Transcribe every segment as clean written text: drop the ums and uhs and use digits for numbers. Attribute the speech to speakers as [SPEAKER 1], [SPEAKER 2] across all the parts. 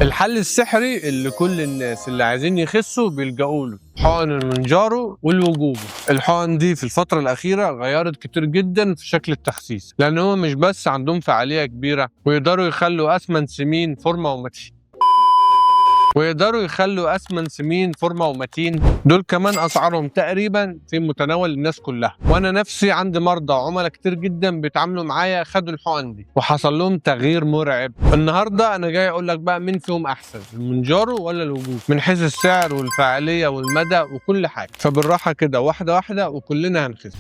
[SPEAKER 1] الحل السحري اللي كل الناس اللي عايزين يخسوا بيلجأوا له حقن المونجارو والوجوبي. الحقن دي في الفترة الأخيرة غيرت كتير جدا في شكل التخسيس، لأن هو مش بس عندهم فعالية كبيرة ويقدروا يخلوا أسمن سمين فورمة ومتين، دول كمان أسعارهم تقريبا في متناول الناس كلها. وأنا نفسي عندي مرضى وعملاء كتير جدا بيتعاملوا معايا خدوا الحقن دي وحصل لهم تغيير مرعب. النهارده أنا جاي أقول لك بقى مين فيهم أحسن، المونجارو ولا الوجوبي، من حيث السعر والفعالية والمدى وكل حاجة. فبالراحة كده واحدة واحدة وكلنا هنخس.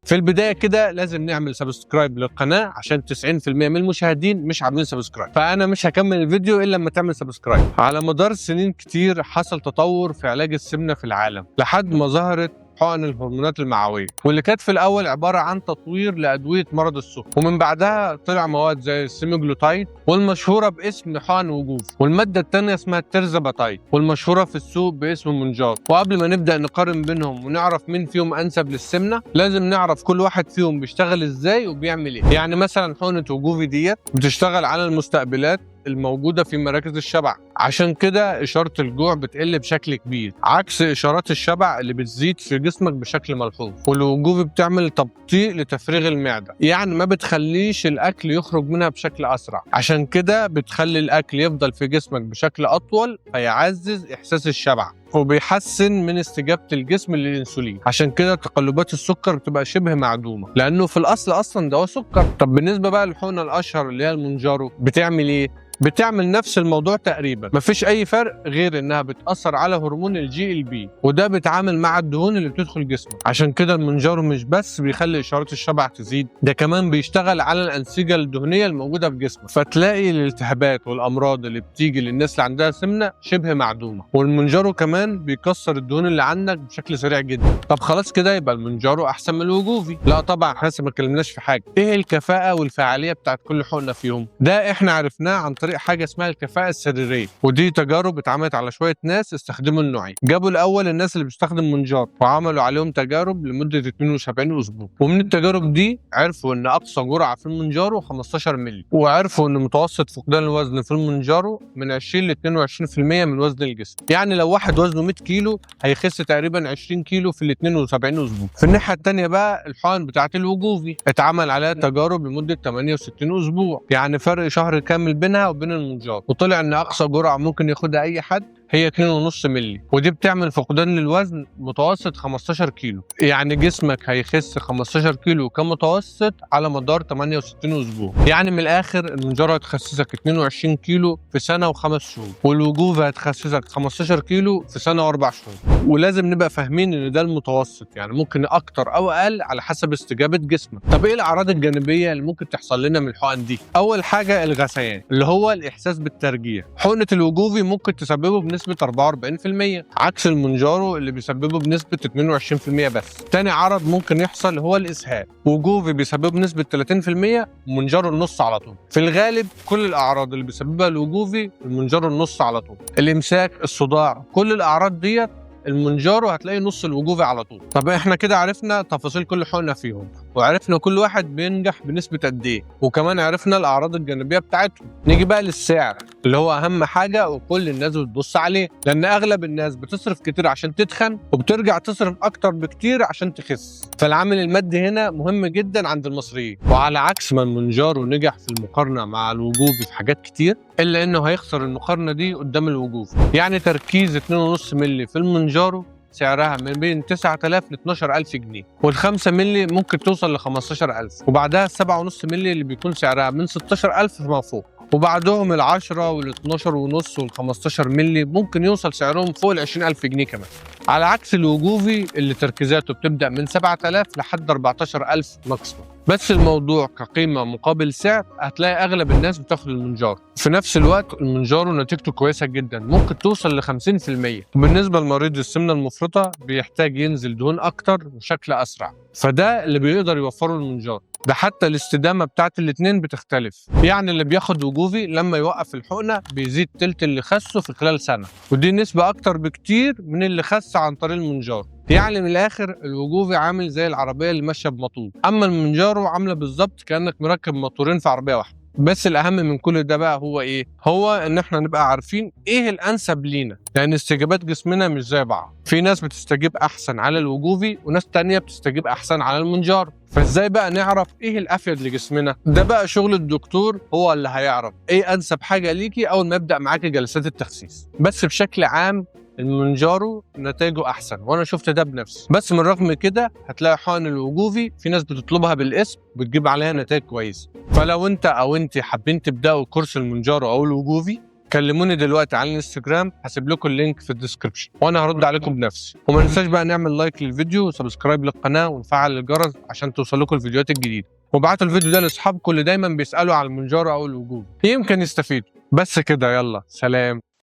[SPEAKER 1] في البداية كده لازم نعمل سبسكرايب للقناة عشان 90% من المشاهدين مش عاملين سبسكرايب، فأنا مش هكمل الفيديو إلا لما تعمل سبسكرايب. على مدار سنين كتير حصل تطور في علاج السمنة في العالم لحد ما ظهرت حقن الهرمونات المعوية، واللي كانت في الأول عبارة عن تطوير لأدوية مرض السكر، ومن بعدها طلع مواد زي السيميجلوتايد والمشهورة باسم حقن وجوبي، والمادة التانية اسمها التيرزاباتايد والمشهورة في السوق باسم مونجارو. وقبل ما نبدأ نقارن بينهم ونعرف مين فيهم أنسب للسمنة، لازم نعرف كل واحد فيهم بيشتغل إزاي وبيعمل إيه. يعني مثلا حقنة وجوبي ديت بتشتغل على المستقبلات الموجودة في مراكز الشبع، عشان كده إشارة الجوع بتقل بشكل كبير عكس إشارات الشبع اللي بتزيد في جسمك بشكل ملحوظ. والوجوبي بتعمل تبطيء لتفريغ المعدة، يعني ما بتخليش الأكل يخرج منها بشكل أسرع، عشان كده بتخلي الأكل يفضل في جسمك بشكل أطول فيعزز إحساس الشبع وبيحسن من استجابة الجسم للإنسولين. عشان كده تقلبات السكر بتبقى شبه معدومة، لأنه في الأصل أصلا ده هو سكر. طب بالنسبة بقى للحقنة الأشهر اللي هي المونجارو بتعمل إيه؟ بتعمل نفس الموضوع تقريبا، مفيش اي فرق غير انها بتاثر على هرمون الGLP، وده بيتعامل مع الدهون اللي بتدخل جسمك. عشان كده المونجارو مش بس بيخلي اشارات الشبع تزيد، ده كمان بيشتغل على الانسجه الدهنيه الموجوده في جسمك، فتلاقي الالتهابات والامراض اللي بتيجي للناس اللي عندها سمنه شبه معدومه. والمونجارو كمان بيكسر الدهون اللي عندك بشكل سريع جدا. طب خلاص كده يبقى المونجارو احسن من الوجوبي؟ لا طبعا، احنا لسه ما اتكلمناش في حاجه. ايه الكفاءه والفعاليه بتاعت كل حقنه فيهم؟ ده احنا عرفناه عن طريق حاجه اسمها الكفاءة السريرية، ودي تجارب اتعملت على شوية ناس استخدموا النوعين. جابوا الأول الناس اللي بتستخدم مونجارو وعملوا عليهم تجارب لمدة 72 أسبوع، ومن التجارب دي عرفوا إن أقصى جرعة في المونجارو 15 مللي، وعرفوا إن متوسط فقدان الوزن في المونجارو من 20 ل 22% من وزن الجسم. يعني لو واحد وزنه 100 كيلو هيخس تقريبا 20 كيلو في ال 72 أسبوع. في الناحية التانية بقى الحقن بتاعت الوجوبي اتعمل عليها تجارب لمدة 68 أسبوع، يعني فرق شهر كامل بينها وبين المونجارو، وطلع ان اقصى جرعه ممكن ياخدها اي حد هي 2.5 مللي، ودي بتعمل فقدان للوزن متوسط 15 كيلو. يعني جسمك هيخس 15 كيلو كمتوسط على مدار 68 اسبوع. يعني من الاخر المونجارو هتخسسك 22 كيلو في سنه و5 شهور، والوجوبي هتخسسك 15 كيلو في سنه و4 شهور. ولازم نبقى فاهمين ان ده المتوسط، يعني ممكن اكتر او اقل على حسب استجابه جسمك. طب ايه الاعراض الجانبيه اللي ممكن تحصل لنا من الحقن دي؟ اول حاجه الغثيان، اللي هو الاحساس بالترجيع. حقنه الوجوبي ممكن تسببه بنسبه 44% عكس المونجارو اللي بيسببه بنسبه 22% بس. تاني عرض ممكن يحصل هو الاسهال، وجوبي بيسببه بنسبه 30%، ومونجارو النص على طول. في الغالب كل الاعراض اللي بيسببها الوجوبي المونجارو النص على طول. الامساك، الصداع، كل الاعراض ديت المونجارو هتلاقي نص الوجوبي على طول. طب احنا كده عرفنا تفاصيل كل حقنه فيهم، وعرفنا كل واحد بينجح بنسبه قد ايه، وكمان عرفنا الاعراض الجانبيه بتاعتهم. نيجي بقى للسعر اللي هو اهم حاجه وكل الناس بتبص عليه، لان اغلب الناس بتصرف كتير عشان تتخن وبترجع تصرف اكتر بكتير عشان تخس. فالعامل المادي هنا مهم جدا عند المصريين. وعلى عكس ما المونجارو نجح في المقارنه مع الوجوبي في حاجات كتير، الا انه هيخسر المقارنه دي قدام الوجوبي. يعني تركيز 2.5 مللي في المونجارو سعرها من بين 9000 ل 12000 جنيه، وال5 مللي ممكن توصل ل 15000، وبعدها ال7.5 مللي اللي بيكون سعرها من 16000 فما فوق، وبعدهم ال10 وال12 ونص وال15 مللي ممكن يوصل سعرهم فوق ال20000 جنيه كمان. على عكس الوجوبي اللي تركيزاته بتبدأ من 7000 لحد 14000 ماكسيموم. بس الموضوع كقيمة مقابل سعر هتلاقي أغلب الناس بتاخد المونجارو. في نفس الوقت المونجارو نتيجته كويسة جدا، ممكن توصل ل 50%. وبالنسبة لمريض السمنة المفرطة بيحتاج ينزل دهون أكتر وشكل أسرع، فده اللي بيقدر يوفره المونجارو. ده حتى الاستدامه بتاعت الاتنين بتختلف. يعني اللي بياخد وجوفي لما يوقف الحقنه بيزيد تلت اللي خسه في خلال سنه، ودي نسبه اكتر بكتير من اللي خس عن طريق المونجارو. يعني من الاخر الوجوفي عامل زي العربيه اللي ماشيه بموتور، اما المونجارو عامله بالظبط كانك مركب موتورين في عربيه واحده. بس الاهم من كل ده بقى هو ايه؟ هو ان احنا نبقى عارفين ايه الانسب لينا، لان استجابات جسمنا مش زي بعض. في ناس بتستجيب احسن على الوجوفي وناس تانية بتستجيب احسن على المونجارو. فازاي بقى نعرف ايه الافيد لجسمنا؟ ده بقى شغل الدكتور، هو اللي هيعرف ايه انسب حاجه ليكي اول ما يبدا معاكي جلسات التخسيس. بس بشكل عام المونجارو نتائجه احسن، وانا شفت ده بنفسي. بس من رغم كده هتلاقي حقن الوجوفي في ناس بتطلبها بالاسم بتجيب عليها نتائج كويسه. فلو انت او انت حابين تبداوا كورس المونجارو او الوجوفي، كلموني دلوقتي على الانستجرام، هسيب لكم اللينك في الديسكربشن وانا هرد عليكم بنفسي. وما ننساش بقى نعمل لايك للفيديو وسبسكرايب للقناه ونفعل الجرس عشان توصل لكم الفيديوهات الجديده. وابعتوا الفيديو ده لاصحابكم اللي دايما بيسالوا على المونجارو او الوجوفي، يمكن يستفيدوا. بس كده، يلا سلام.